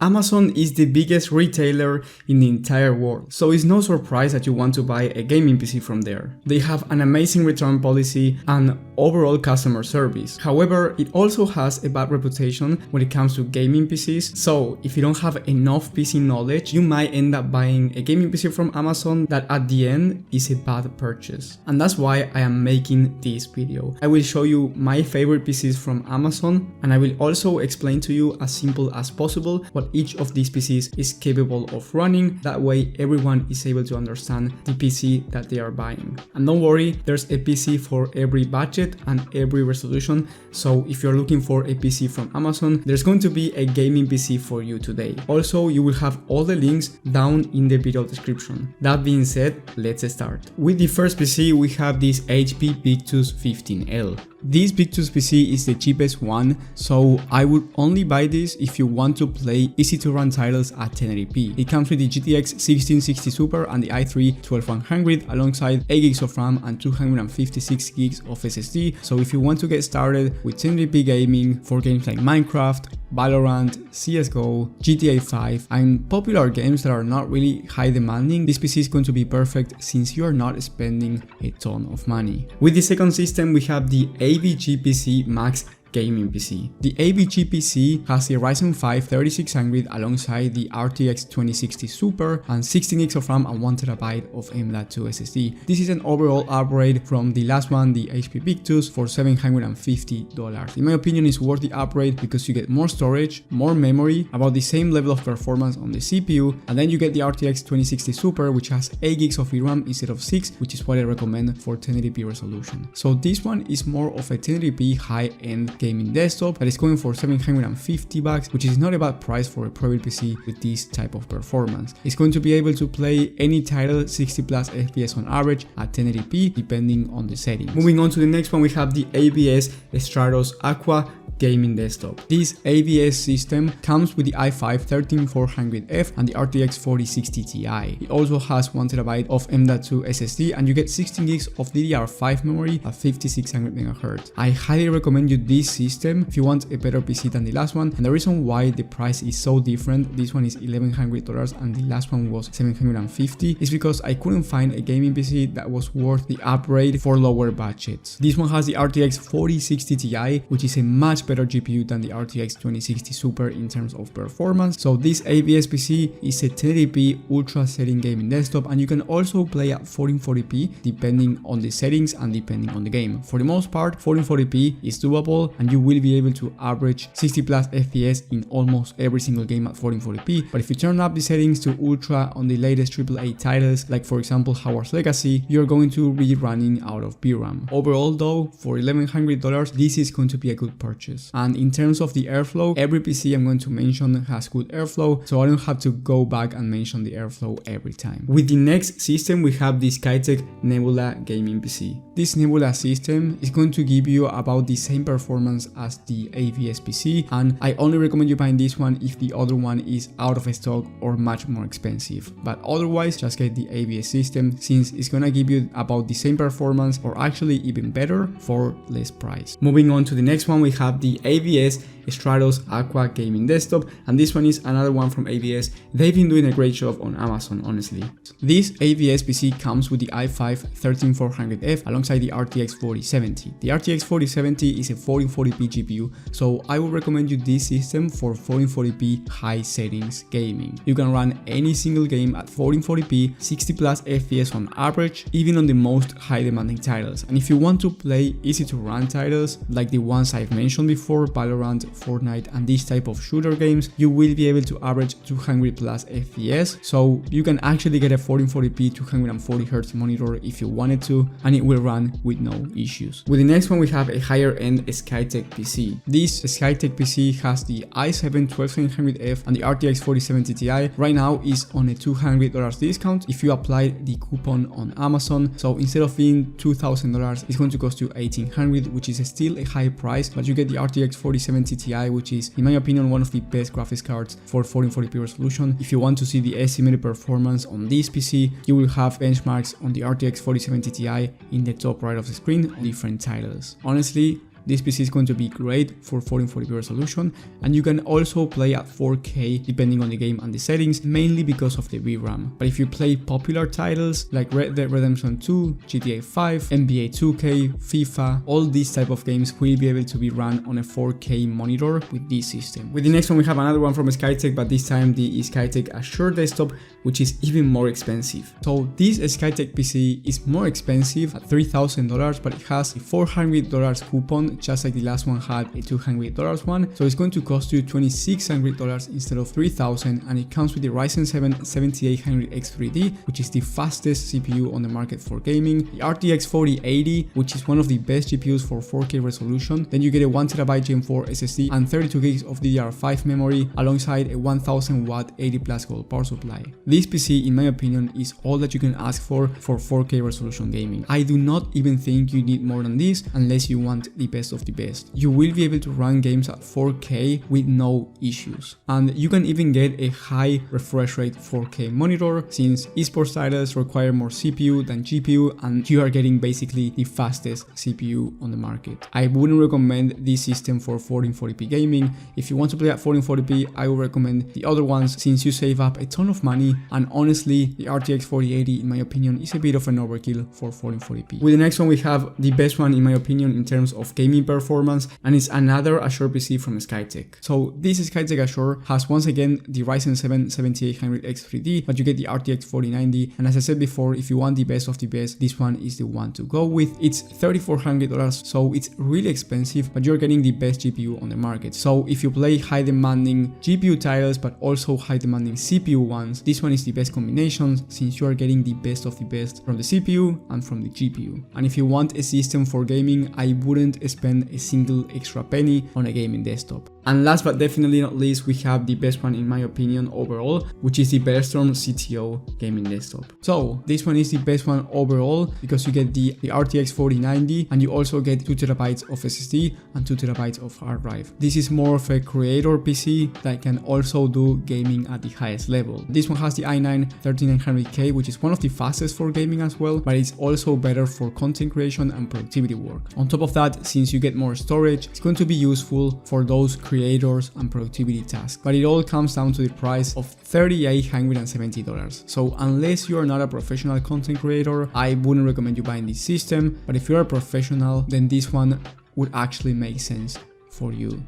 Amazon is the biggest retailer in the entire world, so it's no surprise that you want to buy a gaming PC from there. They have an amazing return policy and overall customer service. However, it also has a bad reputation when it comes to gaming PCs, so if you don't have enough PC knowledge, you might end up buying a gaming PC from Amazon that at the end is a bad purchase. And that's why I am making this video. I will show you my favorite PCs from Amazon, and I will also explain to you as simple as possible what each of these PCs is capable of running. That way everyone is able to understand the PC that they are buying. And don't worry, there's a PC for every budget and every resolution, so if you're looking for a PC from Amazon, there's going to be a gaming PC for you today. Also, you will have all the links down in the video description. That being said, let's start. With the first PC, we have this HP Victus 15L. This Victus PC is the cheapest one, so I would only buy this if you want to play easy to run titles at 1080p. It comes with the GTX 1660 Super and the i3 12100 alongside 8GB of RAM and 256GB of SSD, so if you want to get started with 1080p gaming for games like Minecraft, Valorant, CSGO, GTA 5 and popular games that are not really high demanding, this PC is going to be perfect since you are not spending a ton of money. With the second system, we have the AVG PC Max gaming PC. The AVG PC has the Ryzen 5 3600 alongside the RTX 2060 Super and 16GB of RAM and 1TB of M.2 SSD. This is an overall upgrade from the last one, the HP Victus, for $750. In my opinion, it's worth the upgrade because you get more storage, more memory, about the same level of performance on the CPU, and then you get the RTX 2060 Super, which has 8GB of VRAM instead of 6, which is what I recommend for 1080p resolution. So this one is more of a 1080p high-end gaming desktop that is going for $750, which is not a bad price for a Prebuilt PC with this type of performance. It's going to be able to play any title 60 plus FPS on average at 1080p depending on the settings. Moving on to the next one, we have the ABS Stratos Aqua gaming desktop. This ABS system comes with the i5-13400F and the RTX 4060 Ti. It also has 1TB of M.2 SSD and you get 16GB of DDR5 memory at 5600 MHz. I highly recommend you this system if you want a better PC than the last one, and the reason why the price is so different, this one is $1100 and the last one was $750, is because I couldn't find a gaming PC that was worth the upgrade for lower budgets. This one has the RTX 4060 Ti, which is a much better GPU than the RTX 2060 Super in terms of performance. So this ABS PC is a 1080p ultra setting gaming desktop, and you can also play at 1440p depending on the settings and depending on the game. For the most part, 1440p is doable and you will be able to average 60 plus FPS in almost every single game at 1440p. But if you turn up the settings to ultra on the latest AAA titles, like for example Hogwarts Legacy, you're going to be running out of VRAM. Overall though, for $1100, this is going to be a good purchase. And in terms of the airflow, every PC I'm going to mention has good airflow, so I don't have to go back and mention the airflow every time. With the next system, we have the Skytech Nebula gaming PC. This Nebula system is going to give you about the same performance as the ABS PC, and I only recommend you buying this one if the other one is out of stock or much more expensive. But otherwise, just get the ABS system since it's gonna give you about the same performance or actually even better for less price. Moving on to the next one, we have the ABS Stratos Aqua gaming desktop, and this one is another one from ABS. They've been doing a great job on Amazon, honestly. This ABS PC comes with the i5-13400F alongside the RTX 4070. The RTX 4070 is a 1440p GPU, so I would recommend you this system for 1440p high settings gaming. You can run any single game at 1440p, 60 plus FPS on average, even on the most high demanding titles. And if you want to play easy to run titles like the ones I've mentioned before, Valorant, Fortnite and this type of shooter games, you will be able to average 200 plus FPS, so you can actually get a 1440p 240Hz monitor if you wanted to, and it will run with no issues. With the next one, we have a higher end Skytech PC. This Skytech PC has the i7-12700F and the RTX 4070 Ti. Right now is on a $200 discount if you apply the coupon on Amazon, so instead of being $2,000 it's going to cost you $1,800, which is still a high price, but you get the RTX 4070 Ti, which is in my opinion one of the best graphics cards for 1440p resolution. If you want to see the estimated performance on this PC, you will have benchmarks on the RTX 4070 Ti in the top right of the screen on different titles. Honestly, This PC is going to be great for 1440p resolution, and you can also play at 4K depending on the game and the settings, mainly because of the VRAM. But if you play popular titles like Red Dead Redemption 2, GTA 5, NBA 2K, FIFA, all these type of games will be able to be run on a 4K monitor with this system. With the next one we have another one from Skytech, but this time the Skytech Assure desktop, which is even more expensive. So this Skytech PC is more expensive at $3,000, but it has a $400 coupon, just like the last one had a $200 one. So it's going to cost you $2,600 instead of $3,000, and it comes with the Ryzen 7 7800X3D, which is the fastest CPU on the market for gaming, the RTX 4080, which is one of the best GPUs for 4K resolution. Then you get a 1TB Gen 4 SSD and 32 gigs of DDR5 memory, alongside a 1000 watt 80 plus volt power supply. This PC, in my opinion, is all that you can ask for 4K resolution gaming. I do not even think you need more than this unless you want the best of the best. You will be able to run games at 4K with no issues, and you can even get a high refresh rate 4K monitor, since esports titles require more CPU than GPU, and you are getting basically the fastest CPU on the market. I wouldn't recommend this system for 1440p gaming. If you want to play at 1440p, I would recommend the other ones, since you save up a ton of money, and honestly the RTX 4080 in my opinion is a bit of an overkill for 1440p. With the next one we have the best one in my opinion in terms of gaming performance, and it's another Assure PC from Skytech. So this Skytech Assure has once again the Ryzen 7 7800X3D, but you get the RTX 4090, and as I said before, if you want the best of the best, this one is the one to go with. It's $3,400, so it's really expensive, but you're getting the best GPU on the market. So if you play high demanding GPU titles but also high demanding CPU ones, this one is the best combination, since you are getting the best of the best from the CPU and from the GPU. And if you want a system for gaming, I wouldn't spend a single extra penny on a gaming desktop. And last but definitely not least, we have the best one in my opinion overall, which is the Bellstorm CTO gaming desktop. So this one is the best one overall because you get the RTX 4090, and you also get 2TB of SSD and 2TB of hard drive. This is more of a creator PC that can also do gaming at the highest level. This one has the i9 13900K, which is one of the fastest for gaming as well, but it's also better for content creation and productivity work. On top of that, since you get more storage, it's going to be useful for those creators and productivity tasks. But it all comes down to the price of $3,870. So unless you are not a professional content creator, I wouldn't recommend you buying this system, but if you're a professional, then this one would actually make sense for you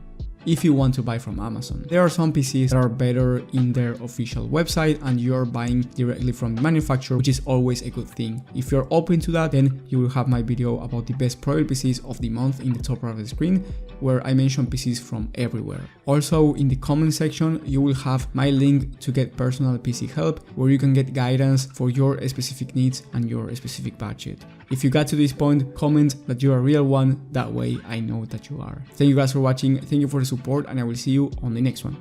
if you want to buy from Amazon. There are some PCs that are better in their official website and you're buying directly from the manufacturer, which is always a good thing. If you're open to that, then you will have my video about the best Prebuilt PCs of the month in the top right of the screen, where I mention PCs from everywhere. Also in the comment section, you will have my link to get personal PC help, where you can get guidance for your specific needs and your specific budget. If you got to this point, comment that you're a real one, that way I know that you are. Thank you guys for watching, thank you for the support, and I will see you on the next one.